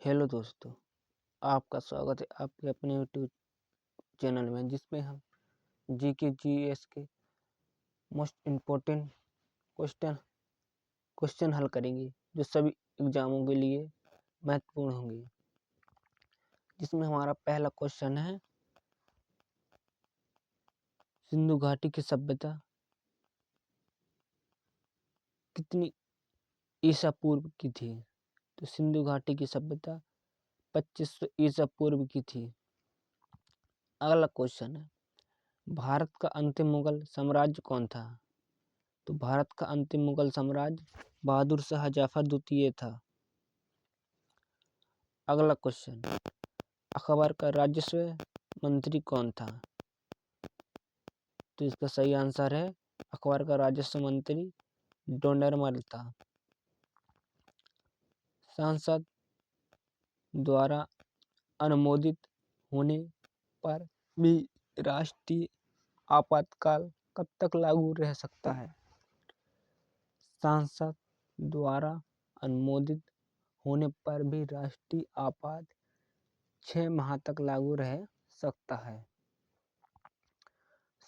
Hello दोस्तों, आपका स्वागत है आपके अपने यूट्यूब चैनल में, जिसमें हम जीके जीएस के मोस्ट इम्पोर्टेंट क्वेश्चन हल करेंगे, जो सभी एग्जामों के लिए महत्वपूर्ण होंगे। जिसमें हमारा पहला क्वेश्चन है, सिंधु घाटी की सभ्यता कितनी ईसा पूर्व की थी? तो सिंधु घाटी की सभ्यता 2500 ईसा पूर्व की थी। अगला क्वेश्चन है, भारत का अंतिम मुगल साम्राज्य कौन था? तो भारत का अंतिम मुगल साम्राज्य बहादुर शाह जफर द्वितीय था। अगला क्वेश्चन, अकबर का राजस्व मंत्री कौन था? तो इसका सही आंसर है अकबर का राजस्व मंत्री डोंडरमल था। संसद द्वारा अनुमोदित होने पर भी राष्ट्रीय आपातकाल कब तक लागू रह सकता है? संसद द्वारा अनुमोदित होने पर भी राष्ट्रीय आपात 6 माह तक लागू रह सकता है।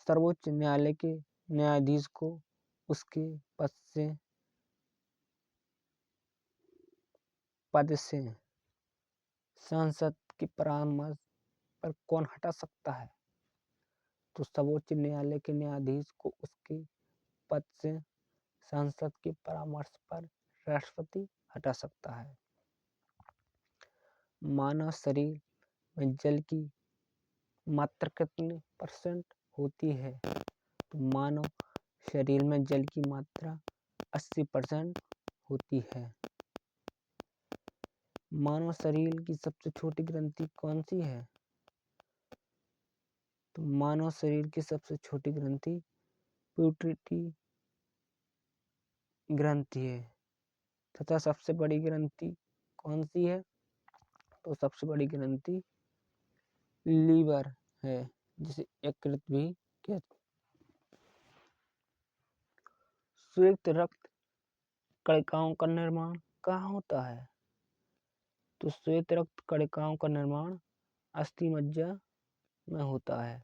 सर्वोच्च न्यायालय के न्यायाधीश को उसके पद से संसद के परामर्श पर कौन हटा सकता है? तो सर्वोच्च न्यायालय के न्यायाधीश को उसके पद से संसद के परामर्श पर राष्ट्रपति हटा सकता है। मानव शरीर में जल की मात्रा कितने % होती है? तो मानव शरीर में जल की मात्रा 80% होती है। मानव शरीर की सबसे छोटी ग्रंथि कौन सी है? तो मानव शरीर की सबसे छोटी ग्रंथि पिट्यूटरी ग्रंथि है। तथा सबसे बड़ी ग्रंथि कौन सी है? तो सबसे बड़ी ग्रंथि लीवर है, जिसे यकृत भी कहते हैं। श्वेत रक्त कणिकाओं का निर्माण कहाँ होता है? तो श्वेत रक्त कणिकाओं का निर्माण अस्थि मज्जा में होता है।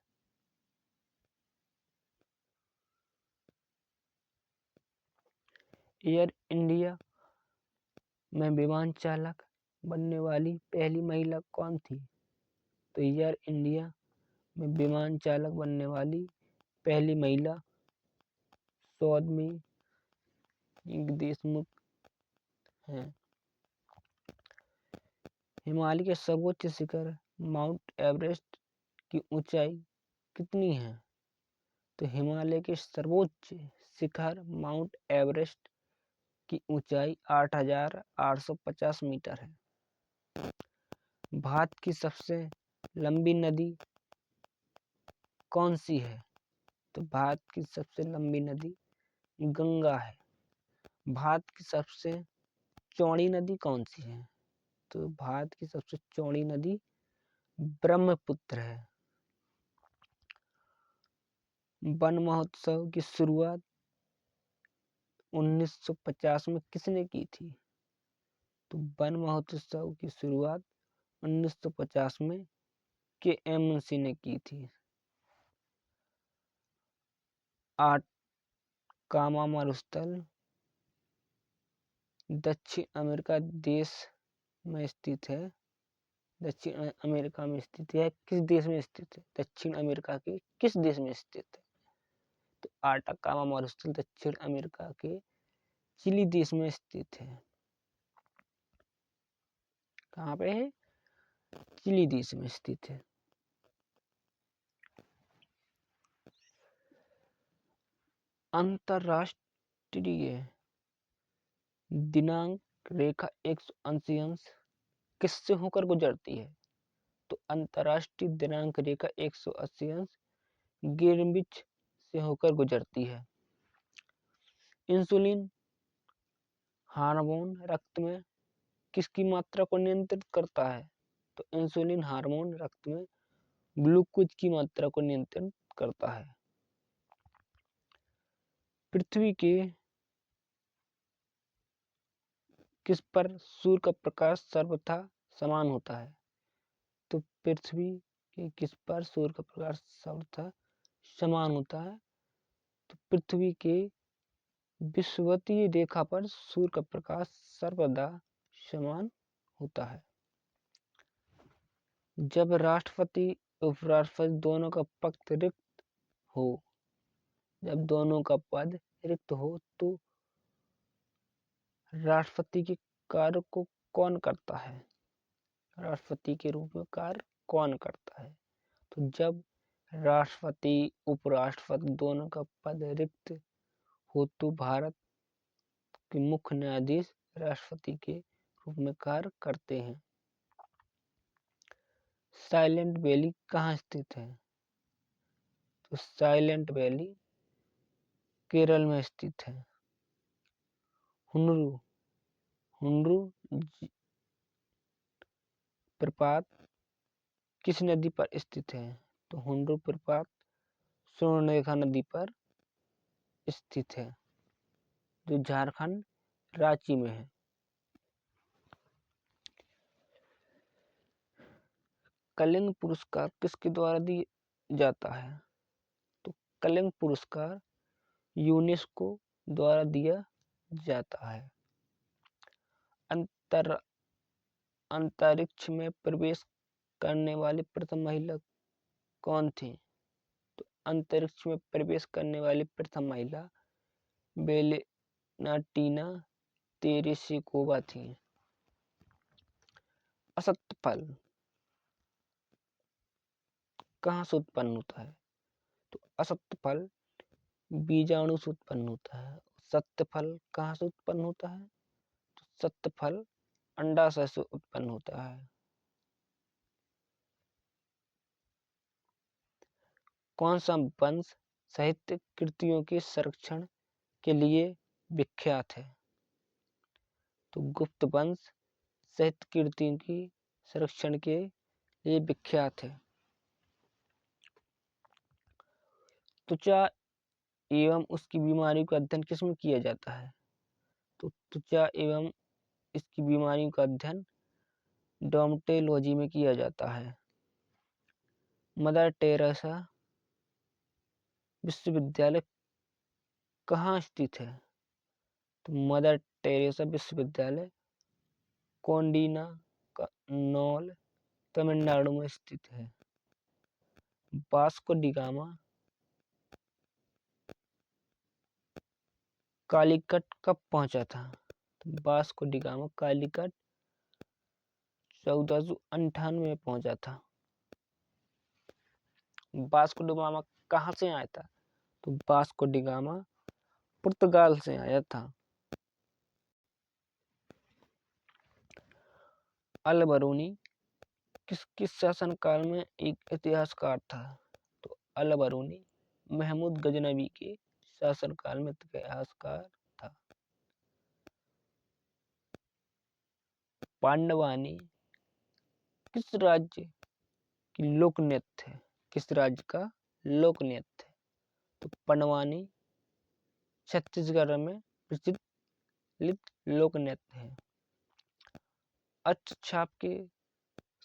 एयर इंडिया में विमान चालक बनने वाली पहली महिला कौन थी? तो एयर इंडिया में विमान चालक बनने वाली पहली महिला सौम्या देशमुख है। हिमालय के सर्वोच्च शिखर माउंट एवरेस्ट की ऊंचाई कितनी है? तो हिमालय के सर्वोच्च शिखर माउंट एवरेस्ट की ऊंचाई 8,850 मीटर है। भारत की सबसे लंबी नदी कौन सी है? तो भारत की सबसे लंबी नदी गंगा है। भारत की सबसे चौड़ी नदी कौन सी है? तो भारत की सबसे चौड़ी नदी ब्रह्मपुत्र है। वन महोत्सव की शुरुआत 1950 में किसने की थी? तो वन महोत्सव की शुरुआत 1950 में के.एम. मुंशी ने की थी। आटकामा मरुस्थल दक्षिण अमेरिका देश में स्थित है। दक्षिण अमेरिका में स्थित है। किस देश में स्थित है? दक्षिण अमेरिका के किस देश में स्थित है? तो आटकामा मरुस्थल दक्षिण अमेरिका के चिली देश में स्थित है। कहाँ पे है? चिली देश में स्थित है। अंतरराष्ट्रीय दिनांक रेखा 180 अंश किससे होकर गुजरती है? तो अंतरराष्ट्रीय दिनांक रेखा 180 अंश ग्रीनविच से होकर गुजरती है। इंसुलिन हार्मोन रक्त में किसकी मात्रा को नियंत्रित करता है? तो इंसुलिन हार्मोन रक्त में ग्लूकोज की मात्रा को नियंत्रित करता है। पृथ्वी के किस पर सूर्य का प्रकाश सर्वथा समान होता है। तो पृथ्वी के किस पर सूर्य का प्रकाश सर्वथा समान होता है? तो पृथ्वी के विषुवतीय रेखा पर सूर्य का प्रकाश सर्वदा समान होता है। जब राष्ट्रपति उपराष्ट्रपति दोनों का पद रिक्त हो जब दोनों का पद रिक्त हो तो राष्ट्रपति के कार्य को कौन करता है? राष्ट्रपति के रूप में कार्य कौन करता है? तो जब राष्ट्रपति उपराष्ट्रपति दोनों का पद रिक्त हो तो भारत के मुख्य न्यायाधीश राष्ट्रपति के रूप में कार्य करते हैं। साइलेंट वैली कहाँ स्थित है? तो साइलेंट वैली केरल में स्थित है। हुंडरू प्रपात किस नदी पर स्थित है? तो हुंडरू प्रपात स्वर्णरेखा नदी पर स्थित है, जो झारखंड रांची में है। कलिंग पुरस्कार किसके द्वारा दिया जाता है? तो कलिंग पुरस्कार यूनेस्को द्वारा दिया जाता है। अंतरिक्ष में प्रवेश करने वाली प्रथम महिला कौन थी? तो अंतरिक्ष में प्रवेश करने वाली प्रथम महिला वेलेंटिना तेरेसिकोवा थी। असत्य फल कहाँ से उत्पन्न होता है? तो असत्य फल बीजाणु से उत्पन्न होता है। सत्य फल कहाँ से उत्पन्न होता है? तो सत्य फल अंडाशय से उत्पन्न होता है। कौन सा वंश साहित्य कृतियों के संरक्षण के लिए विख्यात है? तो गुप्त वंश साहित्य कृतियों की संरक्षण के लिए विख्यात है। त्वचा एवं उसकी बीमारियों का अध्ययन किसमें किया जाता है? तो त्वचा एवं इसकी बीमारियों का अध्ययन डर्मेटोलॉजी में किया जाता है। मदर टेरेसा विश्वविद्यालय कहाँ स्थित है? तो मदर टेरेसा विश्वविद्यालय कोंडीनाकनौल तमिलनाडु में स्थित है। वास्को डी गामा कालीकट कब पहुंचा था? तो वास्को डी गामा कालीकट 1498 में पहुंचा था। वास्को डी गामा कहाँ से आया था? तो वास्को डी गामा पुर्तगाल से आया था। अल बरूनी किस शासनकाल में एक इतिहासकार था? तो अल बरूनी महमूद गजनवी के शासनकाल में इतिहासकार था। पांडवानी किस राज्य की लोक नृत्य है? किस राज्य का लोक नृत्य है? तो पांडवानी छत्तीसगढ़ में प्रचलित लोक नृत्य है। अष्टछाप के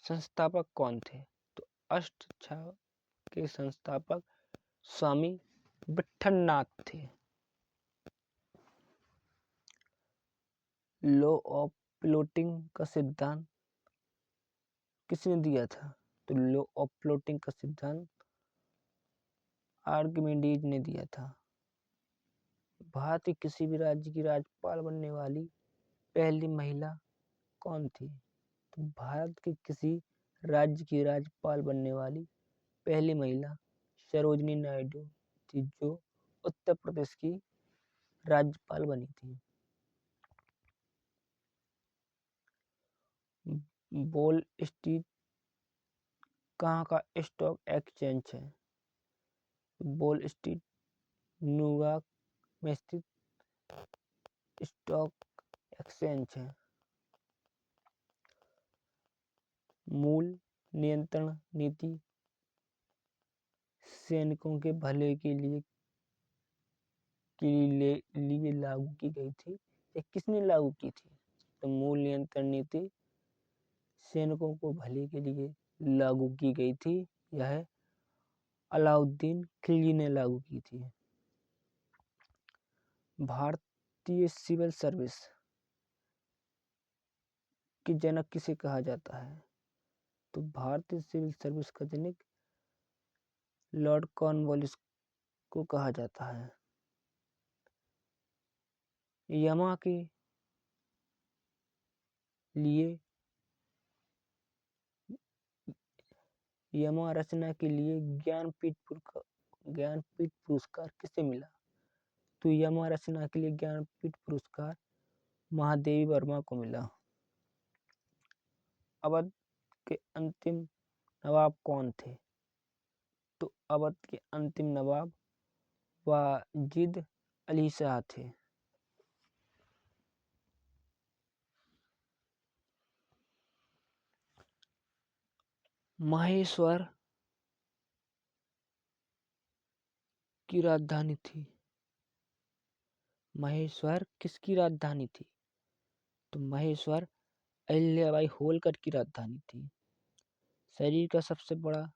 संस्थापक कौन थे? तो अष्टछाप के संस्थापक स्वामी विट्ठलनाथ थे। लॉ ऑफ प्लॉटिंग का सिद्धांत किसने दिया था? तो लॉ ऑफ प्लॉटिंग का सिद्धांत आर्किमिडीज ने दिया था। भारत के किसी भी राज्य की राज्यपाल बनने वाली पहली महिला कौन थी? तो भारत के किसी राज्य की राज्यपाल बनने वाली पहली महिला सरोजिनी नायडू थी, जो उत्तर प्रदेश की राज्यपाल बनी थी। वॉल स्ट्रीट कहाँ का स्टॉक एक्सचेंज है? वॉल स्ट्रीट न्यूयॉर्क में स्थित स्टॉक एक्सचेंज है। मूल नियंत्रण नीति सैनिकों के भले के लिए लागू की गई थी या किसने लागू की थी? तो मूल नियंत्रण नीति सैनिकों को भले के लिए लागू की गई थी? यह अलाउद्दीन खिलजी ने लागू की थी। भारतीय सिविल सर्विस के जनक किसे कहा जाता है? तो भारतीय सिविल सर्विस का जनक लॉर्ड कॉर्नवालिस को कहा जाता है। यमा के लिए यमा रचना के लिए ज्ञानपीठ पुरस्कार किसे मिला? तो यमा रचना के लिए ज्ञानपीठ पुरस्कार महादेवी वर्मा को मिला। अवध के अंतिम नवाब कौन थे? तो अवध के अंतिम नवाब वाजिद अली शाह थे। महेश्वर की राजधानी थी? महेश्वर किसकी राजधानी थी? तो महेश्वर अहिल्याबाई होलकर की राजधानी थी। शरीर का सबसे बड़ा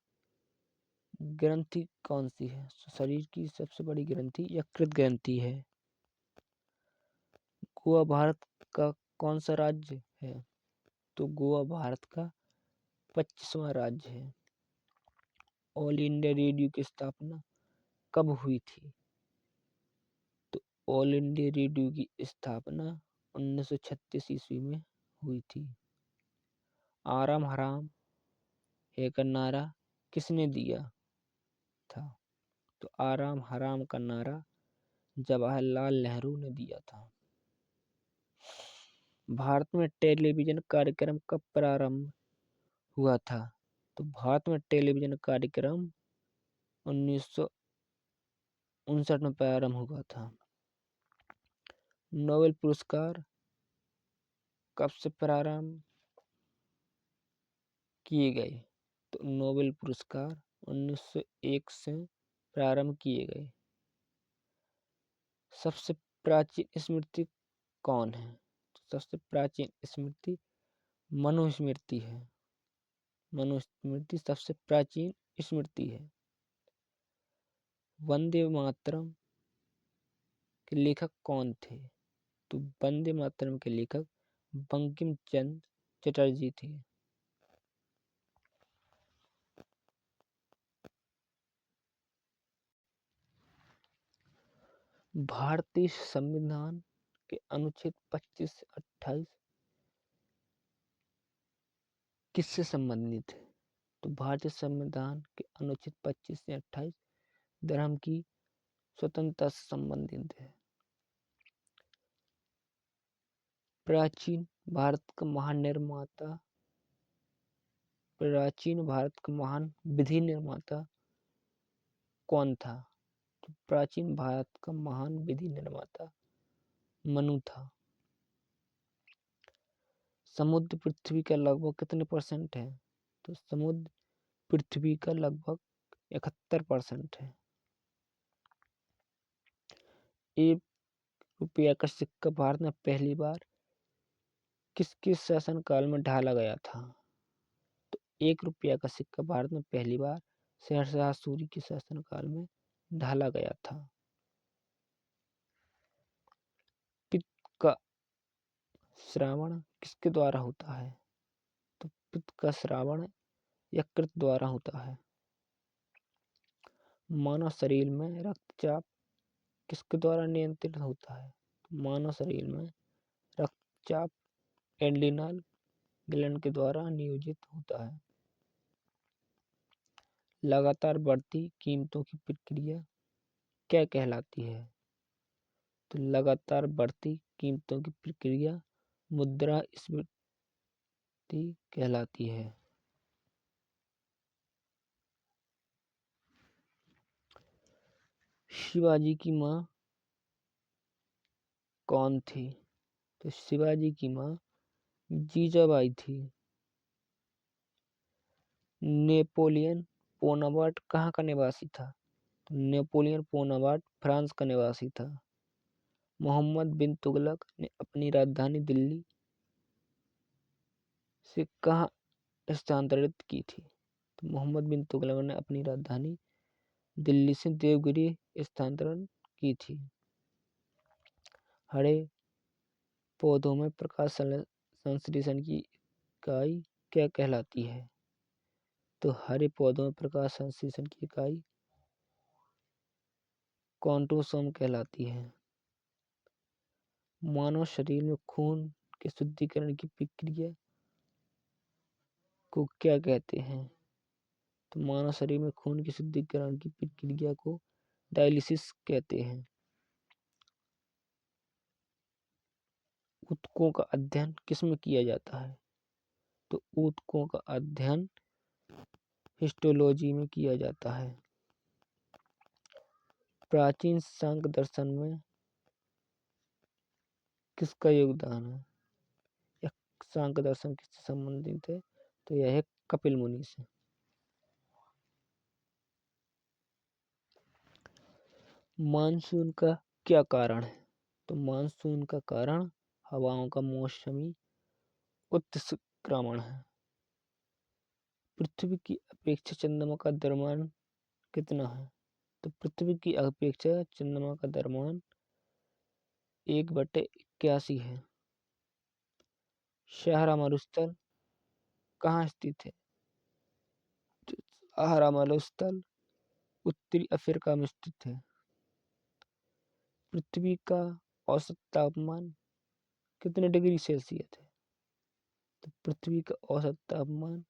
ग्रंथि कौन सी है? शरीर की सबसे बड़ी ग्रंथि यकृत ग्रंथि है। गोवा भारत का कौन सा राज्य है? तो गोवा भारत का 25वां राज्य है। ऑल इंडिया रेडियो की स्थापना कब हुई थी? तो ऑल इंडिया रेडियो की स्थापना 1936 ईस्वी में हुई थी। आराम हराम है का नारा किसने दिया था? तो आराम हराम का नारा जवाहरलाल नेहरू ने दिया था। भारत में टेलीविजन कार्यक्रम कब प्रारंभ हुआ था? तो भारत में टेलीविजन कार्यक्रम 1959 में प्रारंभ हुआ था। नोबेल पुरस्कार कब से प्रारंभ किए गए? तो नोबेल पुरस्कार 1901 से प्रारंभ किए गए। सबसे प्राचीन स्मृति कौन है? तो सबसे प्राचीन स्मृति मनुस्मृति है। मनुस्मृति सबसे प्राचीन स्मृति है। वंदे मातरम के लेखक कौन थे? तो वंदे मातरम के लेखक बंकिम चंद्र चटर्जी थे। भारतीय संविधान के अनुच्छेद 25 से 28 किससे संबंधित है? तो भारतीय संविधान के अनुच्छेद 25 से 28 धर्म की स्वतंत्रता से संबंधित है। प्राचीन भारत का महान विधि निर्माता कौन था? तो प्राचीन भारत का महान विधि निर्माता मनु था। समुद्र पृथ्वी का लगभग कितने % है? तो समुद्र पृथ्वी का लगभग 71% है। 1 रुपया का सिक्का भारत में पहली बार किसके शासनकाल में ढाला गया था? तो 1 रुपया का सिक्का भारत में पहली बार शेरशाह सूरी के शासनकाल में ढाला गया था। पित्त का श्रावण किसके द्वारा होता है? तो पित्त का श्रावण यकृत द्वारा होता है। मानव शरीर में रक्तचाप किसके द्वारा नियंत्रित होता है? मानव शरीर में रक्तचाप एड्रिनल ग्लैंड के द्वारा नियोजित होता है। लगातार बढ़ती कीमतों की प्रक्रिया क्या कहलाती है? तो लगातार बढ़ती कीमतों की प्रक्रिया मुद्रास्फीति कहलाती है। शिवाजी की मां कौन थी? तो शिवाजी की मां जीजाबाई थी। नेपोलियन बोनापार्ट कहाँ का निवासी था? नेपोलियन बोनापार्ट फ्रांस का निवासी था। मोहम्मद बिन तुगलक ने अपनी राजधानी दिल्ली से कहाँ स्थानांतरित की थी? तो मोहम्मद बिन तुगलक ने अपनी राजधानी दिल्ली से देवगिरी स्थानांतरण की थी। हरे पौधों में प्रकाश संश्लेषण की इकाई क्या कहलाती है? तो हरे पौधों में प्रकाश संश्लेषण की इकाई क्रोमोसोम कहलाती है। मानव शरीर में खून के शुद्धिकरण की प्रक्रिया को क्या कहते हैं? तो मानव शरीर में खून के शुद्धिकरण की प्रक्रिया को डायलिसिस कहते हैं। ऊतकों का अध्ययन किसमें किया जाता है? तो ऊतकों का अध्ययन हिस्टोलॉजी में किया जाता है। प्राचीन सांख्य दर्शन में किसका योगदान है? यह सांख्य दर्शन किससे संबंधित है? तो यह है कपिल मुनि से। मानसून का क्या कारण है? तो मानसून का कारण हवाओं का मौसमी उत्सक्रमण है। पृथ्वी की अपेक्षा चंद्रमा का द्रव्यमान कितना है? तो पृथ्वी की अपेक्षा चंद्रमा का द्रव्यमान 1/81 है। सहारा मरुस्थल कहाँ स्थित है? सहारा मरुस्थल उत्तरी अफ्रीका में स्थित है। पृथ्वी का औसत तापमान कितने डिग्री सेल्सियस है? तो पृथ्वी का औसत तापमान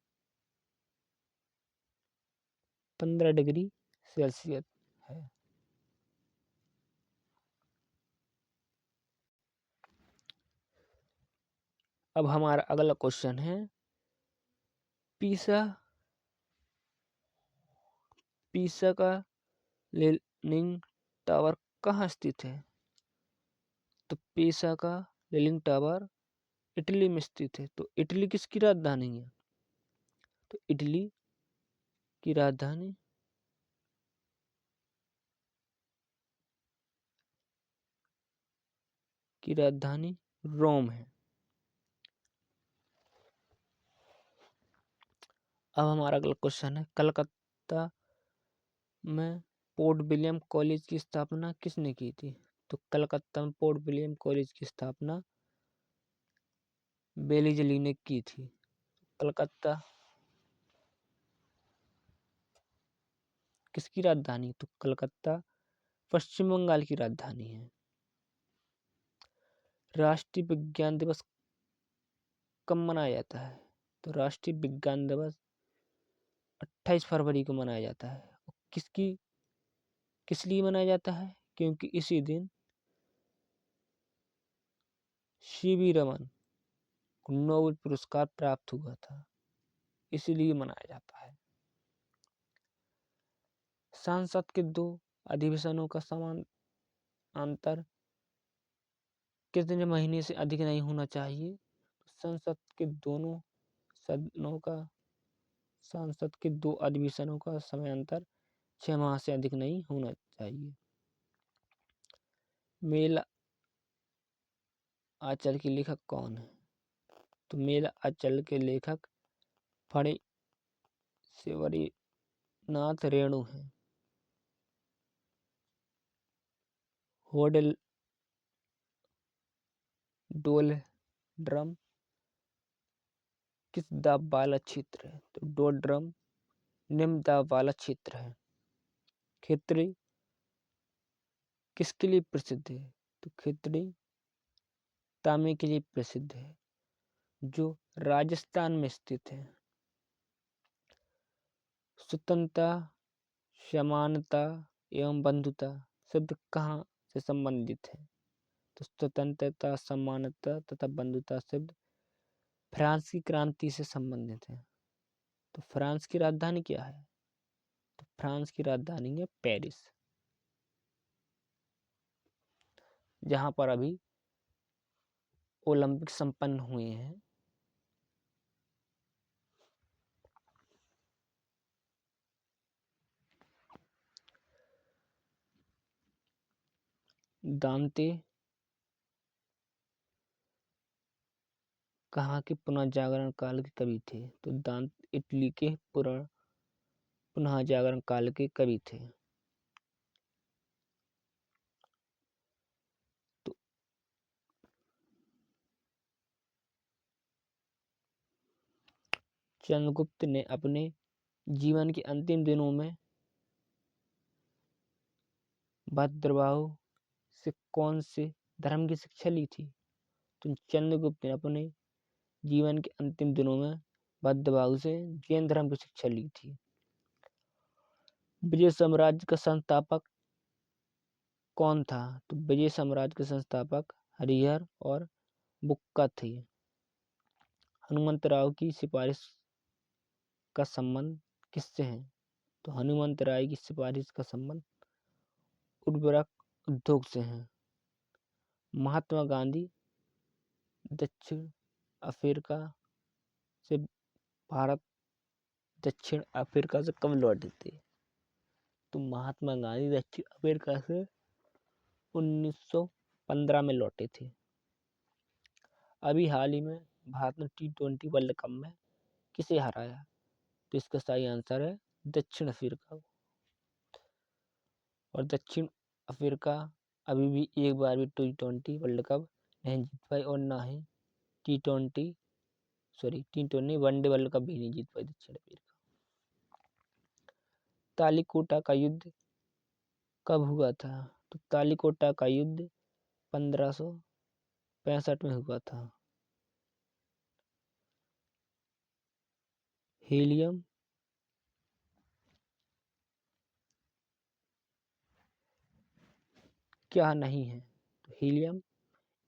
15 डिग्री सेल्सियस है। अब हमारा अगला क्वेश्चन है, पीसा का लीनिंग टावर कहाँ स्थित है? तो पीसा का लीनिंग टावर इटली में स्थित है। तो इटली किसकी राजधानी है? तो इटली की राजधानी रोम है। अब हमारा अगला क्वेश्चन है, कलकत्ता में पोर्ट विलियम कॉलेज की स्थापना किसने की थी? तो कलकत्ता में पोर्ट विलियम कॉलेज की स्थापना बेलीजली ने की थी। कलकत्ता किसकी राजधानी? तो कलकत्ता पश्चिम बंगाल की राजधानी है। राष्ट्रीय विज्ञान दिवस कब मनाया जाता है? तो राष्ट्रीय विज्ञान दिवस 28 फरवरी को मनाया जाता है। किस लिए मनाया जाता है? क्योंकि इसी दिन सीवी रमन को नोबेल पुरस्कार प्राप्त हुआ था, इसीलिए मनाया जाता है। संसद के 2 अधिवेशनों का समानांतर कितने महीने से अधिक नहीं होना चाहिए? संसद के 2 अधिवेशनों का समयांतर 6 माह से अधिक नहीं होना चाहिए। मेला आंचल के लेखक कौन है? तो मेला आंचल के लेखक फणि शिवरीनाथ रेणु हैं। डोलड्रम किस दाब वाला क्षेत्र है? तो डोलड्रम निम्न दाब वाला क्षेत्र है। खितड़ी किसके लिए प्रसिद्ध है? तो खितड़ी तांबे के लिए प्रसिद्ध है, जो राजस्थान में स्थित है। स्वतंत्रता, समानता एवं बंधुता शब्द कहाँ से संबंधित है? तो स्वतंत्रता, समानता तथा बंधुता शब्द फ्रांस की क्रांति से संबंधित है। तो फ्रांस की राजधानी क्या है? तो फ्रांस की राजधानी है पेरिस, जहां पर अभी ओलंपिक संपन्न हुए हैं। दांते कहाँ के पुनः जागरण काल के कवि थे? तो दांत इटली के पुनः जागरण काल के कवि थे। तो चंद्रगुप्त ने अपने जीवन के अंतिम दिनों में भद्रबाहु से कौन से धर्म की शिक्षा ली थी? तो चंद्रगुप्त ने अपने जीवन के अंतिम दिनों में भद्रबाहु से जैन धर्म की शिक्षा ली थी। विजय साम्राज्य का संस्थापक कौन था? तो विजय साम्राज्य के संस्थापक हरिहर और बुक्का थे। हनुमंतराव की सिफारिश का संबंध किससे है? तो हनुमंत राय की सिफारिश का संबंध उर्वरक उद्योग से है। महात्मा गांधी दक्षिण अफ्रीका से भारत दक्षिण अफ्रीका से कब लौटे थे? तो महात्मा गांधी दक्षिण अफ्रीका से 1915 में लौटे थे। अभी हाल ही में भारत ने T20 वर्ल्ड कप में किसे हराया? तो इसका सही आंसर है दक्षिण अफ्रीका। और दक्षिण अफ्रीका अभी भी एक बार भी T20 वर्ल्ड कप नहीं जीत पाई और ना ही T20 वनडे वर्ल्ड कप भी नहीं जीत पाई दक्षिण अफ्रीका। तालिकोटा का युद्ध कब हुआ था? तो तालिकोटा का युद्ध 1565 में हुआ था। हीलियम क्या नहीं है? तो हीलियम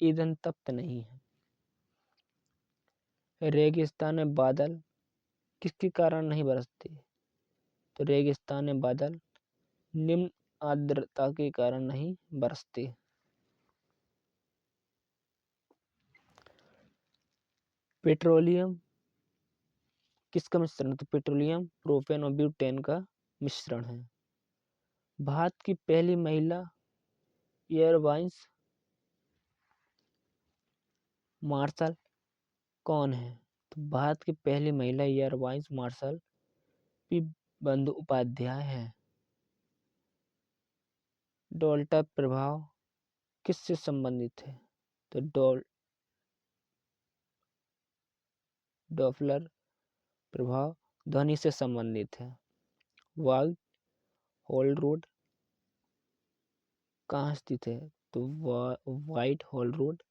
ईंधन तप्त नहीं है। रेगिस्तान में बादल किसके कारण नहीं बरसते? तो रेगिस्तान में बादल निम्न आर्द्रता के कारण नहीं बरसते। पेट्रोलियम किसका मिश्रण? तो पेट्रोलियम प्रोपेन और ब्यूटेन का मिश्रण है। भारत की पहली महिला एयर वाइस मार्शल कौन है? तो भारत की पहली महिला air vice marshal P Bandopadhyay है। डोप्लर प्रभाव किससे संबंधित है? तो डोप्लर प्रभाव ध्वनि से संबंधित है। व्हाइट होल रोड कहाँ स्थित है? तो व्हाइट होल रोड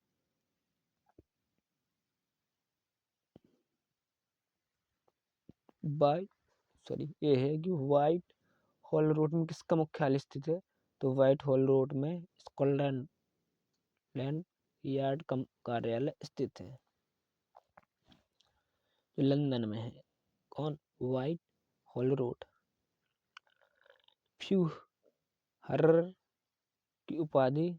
ये है कि व्हाइट होल रोड में किसका मुख्यालय स्थित है? तो व्हाइट होल रोड में स्कॉटलैंड यार्ड का कार्यालय स्थित है, जो लंदन में है। कौन? White hole road. फ्यूहरर की उपाधि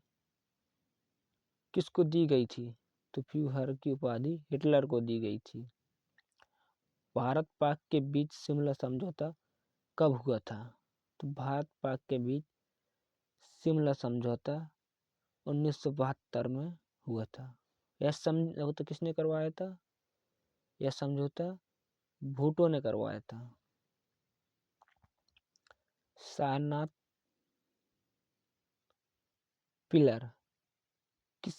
किसको दी गई थी? तो फ्यूहरर की उपाधि हिटलर को दी गई थी। भारत पाक के बीच शिमला समझौता कब हुआ था? तो भारत पाक के बीच शिमला समझौता 1972 में हुआ था। यह समझौता किसने करवाया था? यह समझौता भूटो ने करवाया था। सारनाथ पिलर किस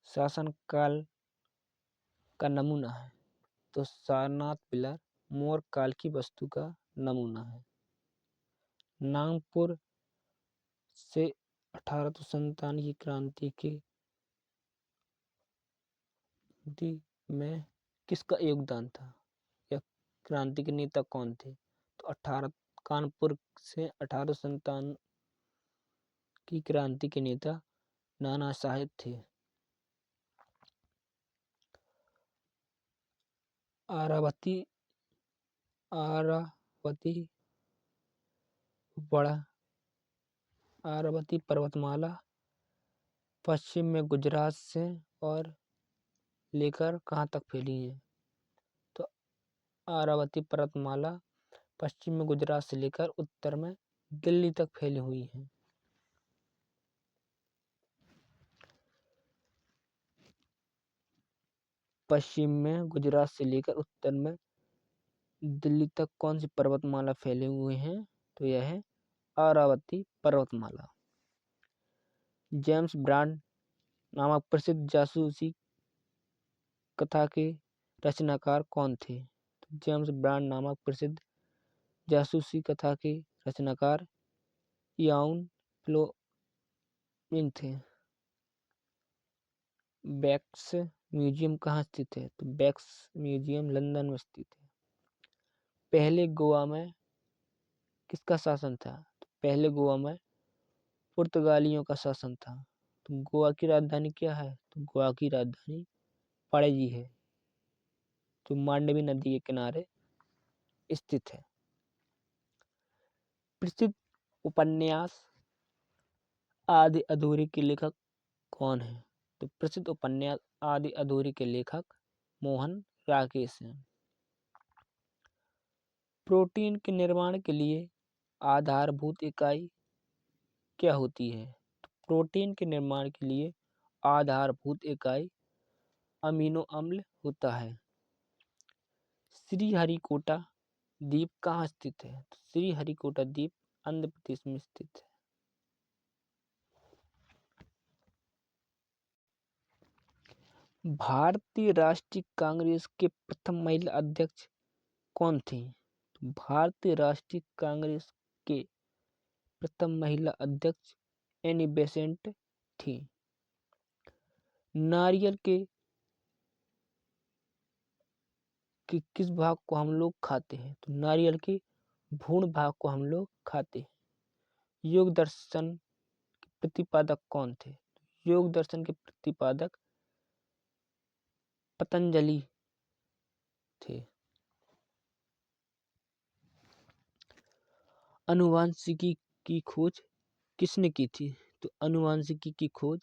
शासनकाल का नमूना है? तो सारनाथ पिलर मौर्य काल की वस्तु का नमूना है। नागपुर से 1857 की क्रांति के में किसका योगदान था? या क्रांति के नेता कौन थे? तो कानपुर से 1857 की क्रांति के नेता नाना साहेब थे। आरावती पर्वतमाला पश्चिम में गुजरात से और लेकर कहाँ तक फैली है? तो आरावती पर्वतमाला पश्चिम में गुजरात से लेकर उत्तर में दिल्ली तक फैली हुई है। पश्चिम में गुजरात से लेकर उत्तर में दिल्ली तक कौन सी पर्वतमाला फैले हुए हैं? तो यह है अरावती पर्वतमाला। जेम्स बॉन्ड नामक प्रसिद्ध जासूसी कथा के रचनाकार कौन थे? तो जेम्स बॉन्ड नामक प्रसिद्ध जासूसी कथा के रचनाकार इयान फ्लेमिंग थे। बैक्स म्यूजियम कहाँ स्थित है? तो बैक्स म्यूजियम लंदन में स्थित है। पहले गोवा में किसका शासन था? तो पहले गोवा में पुर्तगालियों का शासन था। तो गोवा की राजधानी क्या है? तो गोवा की राजधानी पणजी है, जो मांडवी नदी के किनारे स्थित है। प्रसिद्ध उपन्यास आदि अधूरी के लेखक कौन है? तो प्रसिद्ध उपन्यास आदि अधूरी के लेखक मोहन राकेश हैं। प्रोटीन के निर्माण के लिए आधारभूत इकाई क्या होती है? तो प्रोटीन के निर्माण के लिए आधारभूत इकाई अमीनो अम्ल होता है। श्रीहरिकोटा द्वीप कहाँ स्थित है? तो श्रीहरिकोटा द्वीप आंध्र प्रदेश में स्थित है। भारतीय राष्ट्रीय कांग्रेस के प्रथम महिला अध्यक्ष कौन थी? तो भारतीय राष्ट्रीय कांग्रेस के प्रथम महिला अध्यक्ष एनी बेसेंट थी। नारियल के किस भाग को हम लोग खाते हैं? तो नारियल के भ्रूण भाग को हम लोग खाते हैं। योग दर्शन के प्रतिपादक कौन थे? योग दर्शन के प्रतिपादक पतंजलि थे। अनुवांशिकी की खोज किसने की थी? तो अनुवांशिकी की खोज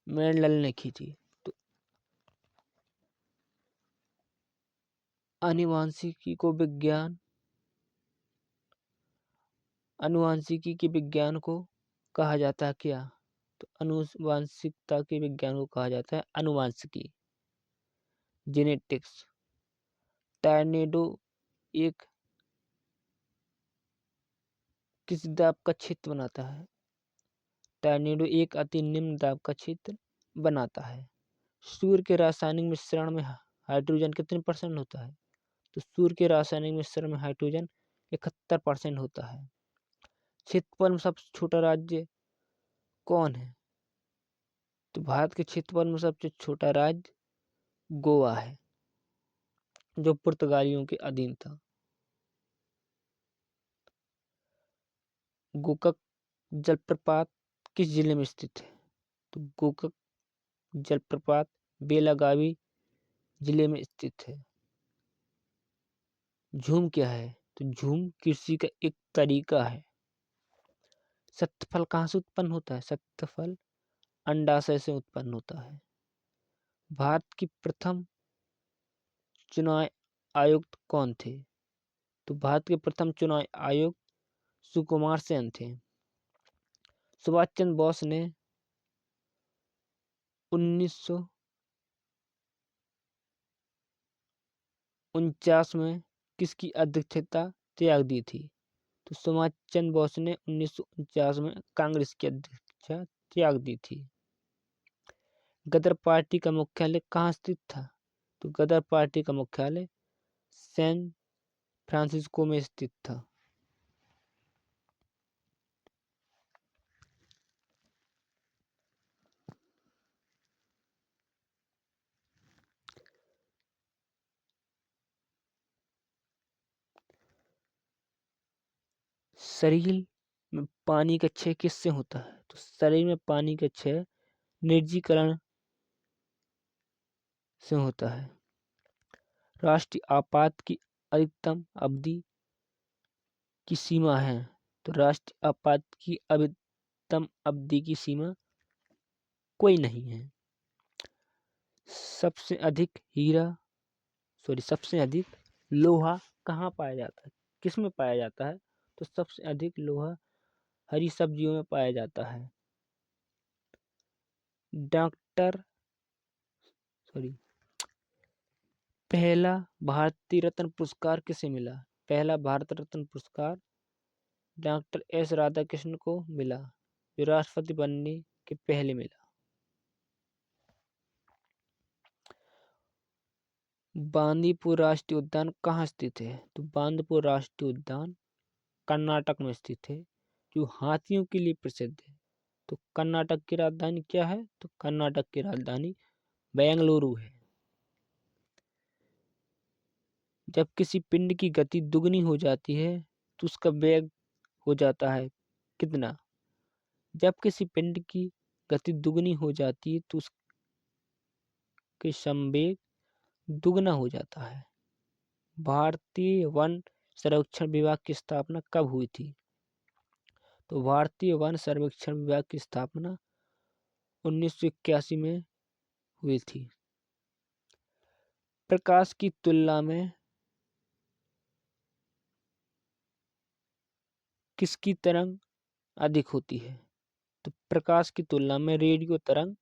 मेंडल ने की थी। तो अनुवांशिकी के विज्ञान को कहा जाता है क्या? तो अनुवांशिकता के विज्ञान को कहा जाता है अनुवांशिकी, जेनेटिक्स। टॉर्नेडो एक किस दाब का क्षेत्र बनाता है? टॉर्नेडो एक अति निम्न दाब का क्षेत्र बनाता है। सूर्य के रासायनिक मिश्रण में हाइड्रोजन कितने % होता है? तो सूर्य के रासायनिक मिश्रण में हाइड्रोजन 71% होता है। क्षेत्रफल में सबसे छोटा राज्य कौन है? तो भारत के क्षेत्रफल में सबसे छोटा राज्य गोवा है, जो पुर्तगालियों के अधीन था। गोकक जलप्रपात किस जिले में स्थित है? तो गोकक जलप्रपात बेलागावी जिले में स्थित है। झूम क्या है? तो झूम कृषि का एक तरीका है। सत्य फल कहाँ से उत्पन्न होता है? सत्य फल अंडाशय से उत्पन्न होता है। भारत की प्रथम चुनाव आयुक्त कौन थे? तो भारत के प्रथम चुनाव आयुक्त सुकुमार सेन थे। सुभाष चंद्र बोस ने 1949 में किसकी अध्यक्षता त्याग दी थी? तो सुभाष चंद्र बोस ने 1949 में कांग्रेस की अध्यक्षता त्याग दी थी। गदर पार्टी का मुख्यालय कहाँ स्थित था? तो गदर पार्टी का मुख्यालय सैन फ्रांसिस्को में स्थित था। शरीर में पानी का क्षय किससे होता है? तो शरीर में पानी का क्षय निर्जीकरण से होता है। राष्ट्रीय आपात की अधिकतम अवधि की सीमा है? तो राष्ट्रीय आपात की अधिकतम अवधि की सीमा कोई नहीं है। सबसे अधिक लोहा कहाँ पाया जाता है? किस में पाया जाता है? तो सबसे अधिक लोहा हरी सब्जियों में पाया जाता है। डॉक्टर सॉरी, पहला भारतीय रत्न पुरस्कार किसे मिला? पहला भारत रत्न पुरस्कार डॉक्टर एस राधाकृष्णन को मिला, जो राष्ट्रपति बनने के पहले मिला। बांदीपुर राष्ट्रीय उद्यान कहाँ स्थित है? तो बांदीपुर राष्ट्रीय उद्यान कर्नाटक में स्थित है, जो हाथियों के लिए प्रसिद्ध है। तो कर्नाटक की राजधानी क्या है? तो कर्नाटक की राजधानी बेंगलुरु है। जब किसी पिंड की गति दुगनी हो जाती है तो उसका वेग हो जाता है कितना? जब किसी पिंड की गति दुगनी हो जाती है तो उसके संवेग दुगना हो जाता है। भारतीय वन सर्वेक्षण विभाग की स्थापना कब हुई थी? तो भारतीय वन सर्वेक्षण विभाग की स्थापना 1981 में हुई थी। प्रकाश की तुलना में किसकी तरंग अधिक होती है? तो प्रकाश की तुलना में रेडियो तरंग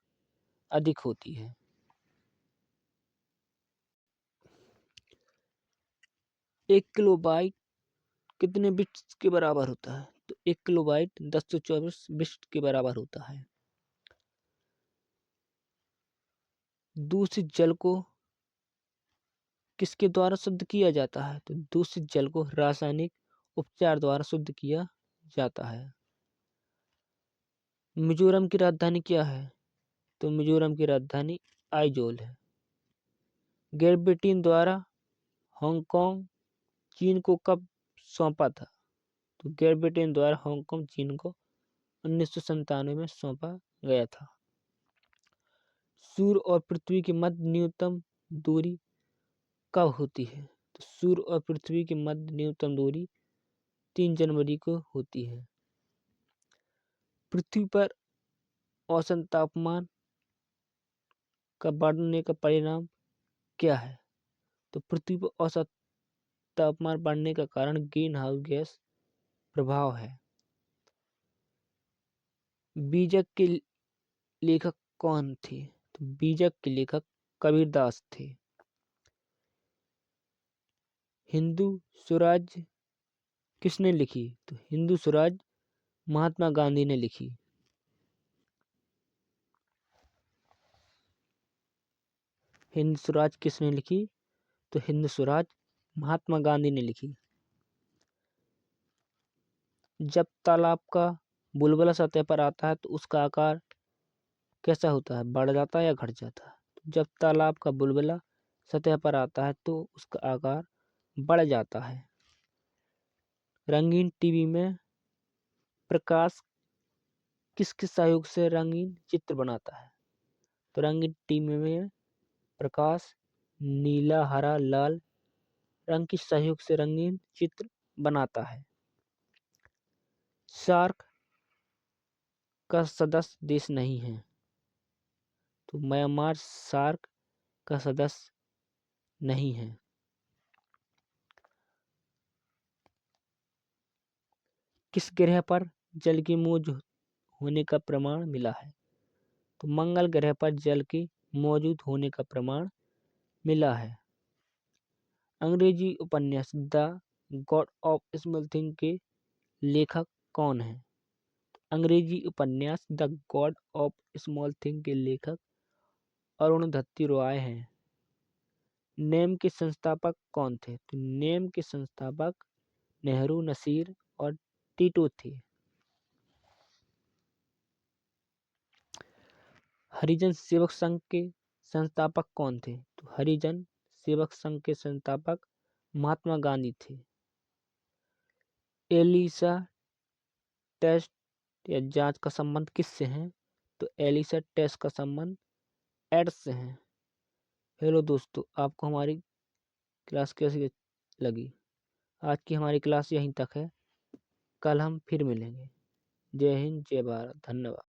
अधिक होती है। एक किलोबाइट कितने बिट्स के बराबर होता है? तो 1 किलोबाइट 1024 बिट्स के बराबर होता है। दूषित जल को किसके द्वारा शुद्ध किया जाता है? तो दूषित जल को रासायनिक उपचार द्वारा शुद्ध किया जाता है। मिजोरम की राजधानी क्या है? तो मिजोरम की राजधानी आइजोल है। ग्रेट ब्रिटेन द्वारा हांगकांग चीन को कब सौंपा था? तो ग्रेट ब्रिटेन द्वारा हांगकांग चीन को 1997 में सौंपा गया था। सूर्य और पृथ्वी की मध्य न्यूनतम दूरी कब होती है? तो सूर्य और पृथ्वी की मध्य न्यूनतम दूरी 3 जनवरी को होती है। पृथ्वी पर औसत तापमान का बढ़ने का परिणाम क्या है? तो पृथ्वी पर औसत तापमान बढ़ने का कारण ग्रीन हाउस गैस प्रभाव है। बीजक के लेखक कौन थे? तो बीजक के लेखक कबीरदास थे। हिंदू स्वराज किसने लिखी? तो हिंदू स्वराज महात्मा गांधी ने लिखी। हिंद स्वराज किसने लिखी? तो हिंद स्वराज महात्मा गांधी ने लिखी। जब तालाब का बुलबुला सतह पर आता है तो उसका आकार कैसा होता है? बढ़ जाता है या घट जाता है? तो जब तालाब का बुलबुला सतह पर आता है तो उसका आकार बढ़ जाता है। रंगीन टीवी में प्रकाश किसके सहयोग से रंगीन चित्र बनाता है? तो रंगीन टीवी में प्रकाश नीला, हरा, लाल रंग के सहयोग से रंगीन चित्र बनाता है। सार्क का सदस्य देश नहीं है। तो म्यांमार सार्क का सदस्य नहीं है। किस ग्रह पर जल की मौजूद होने का प्रमाण मिला है? तो मंगल ग्रह पर जल के मौजूद होने का प्रमाण मिला है। अंग्रेजी उपन्यास the God of small thing के लेखक कौन है? अंग्रेजी उपन्यास the God of small thing के लेखक अरुणधत्ती रॉय हैं। नेम के संस्थापक कौन थे? तो नेम के संस्थापक नेहरू, नसीर और टीटो थे। हरिजन सेवक संघ के संस्थापक कौन थे? तो हरिजन सेवक संघ के संस्थापक महात्मा गांधी थे। एलिसा टेस्ट या जांच का संबंध किससे है? तो एलिसा टेस्ट का संबंध एड्स से है। हेलो दोस्तों, आपको हमारी क्लास कैसी लगी? आज की हमारी क्लास यहीं तक है। कल हम फिर मिलेंगे। जय हिंद, जय भारत, धन्यवाद।